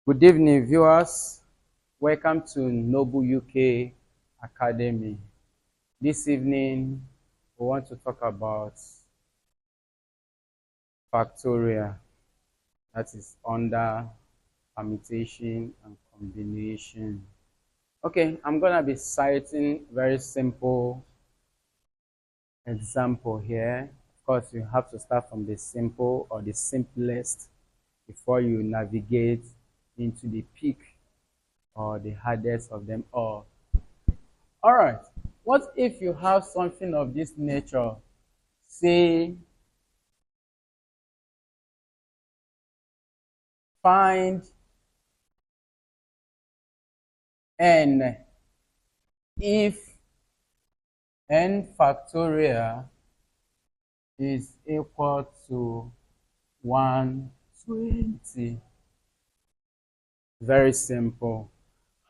Good evening, viewers. Welcome to Noble UK Academy. This evening, we want to talk about factorial, that is under permutation and combination. Okay, I'm going to be citing very simple example here. Of course, you have to start from the simple or the simplest before you navigate into the peak or the hardest of them all. All right. What if you have something of this nature? Say, find n if n factorial is equal to 120. Very simple.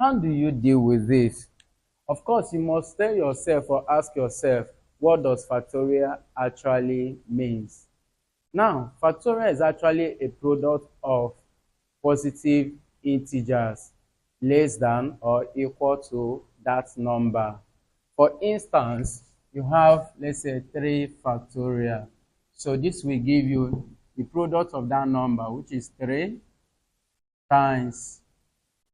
How do you deal with this? Of course, you must tell yourself or ask yourself, what does factorial actually means? Now, factorial is actually a product of positive integers less than or equal to that number. For instance, you have, let's say, 3 factorial. So this will give you the product of that number, which is 3 times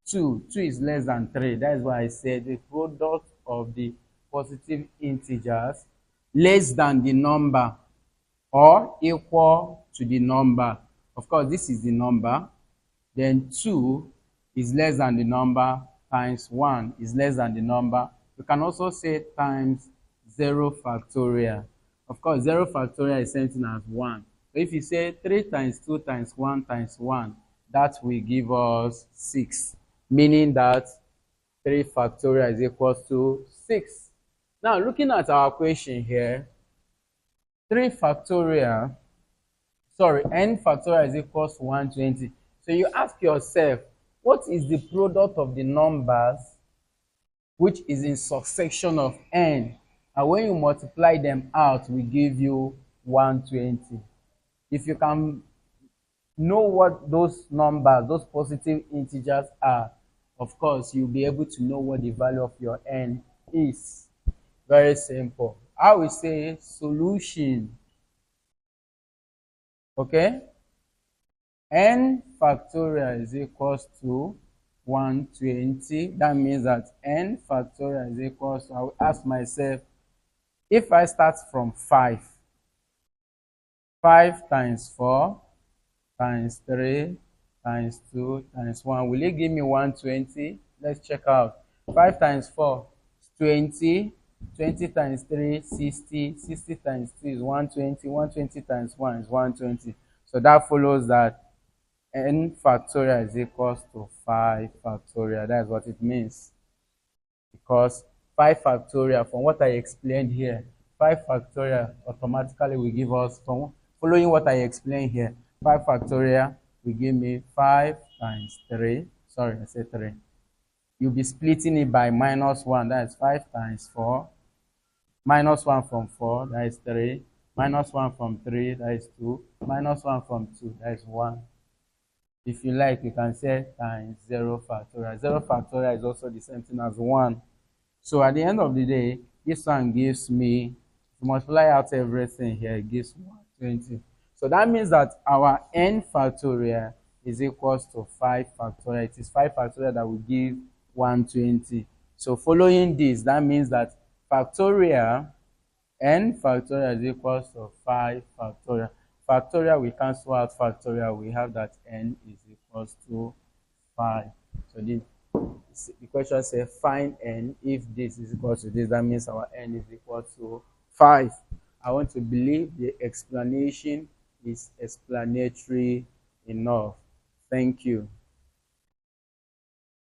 2. 2 is less than 3. That is why I said the product of the positive integers less than the number or equal to the number. Of course, this is the number. Then 2 is less than the number times 1 is less than the number. You can also say times 0 factorial. Of course, 0 factorial is something as 1. So if you say 3 times 2 times 1 times 1, that will give us 6, meaning that 3 factorial is equal to 6. Now, looking at our equation here, 3 factorial, n factorial is equal to 120. So you ask yourself, what is the product of the numbers which is in succession of n? And when you multiply them out, we give you 120. If you can know what those numbers, those positive integers are, of course, you'll be able to know what the value of your n is. Very simple. I will say solution. Okay? N factorial is equals to 120. That means that n factorial is equals to, I will ask myself, if I start from 5 times 4 times 3 times 2 times 1, will it give me 120? Let's check out. 5 times 4 is 20. 20 times 3, 60. 60 times 2 is 120. 120 times 1 is 120. So that follows that n factorial is equals to 5 factorial. That's what it means. Because 5 factorial, from what I explained here, 5 factorial automatically will give us, from following what I explained here, 5 factorial will give me 5 times 3. Sorry, I said 3. You'll be splitting it by minus 1. That is 5 times 4. Minus 1 from 4, that is 3. Minus 1 from 3, that is 2. Minus 1 from 2, that is 1. If you like, you can say times 0 factorial. 0 factorial is also the same thing as 1. So at the end of the day, this one gives me, if you multiply out everything here, it gives 120. So that means that our n factorial is equals to 5 factorial. It is 5 factorial that will give 120. So following this, that means that factorial, n factorial is equals to 5 factorial. Factorial, we cancel out factorial. We have that n is equals to 5. So the question says find n if this is equal to this. That means our n is equal to 5. I want to believe the explanation is explanatory enough. Thank you.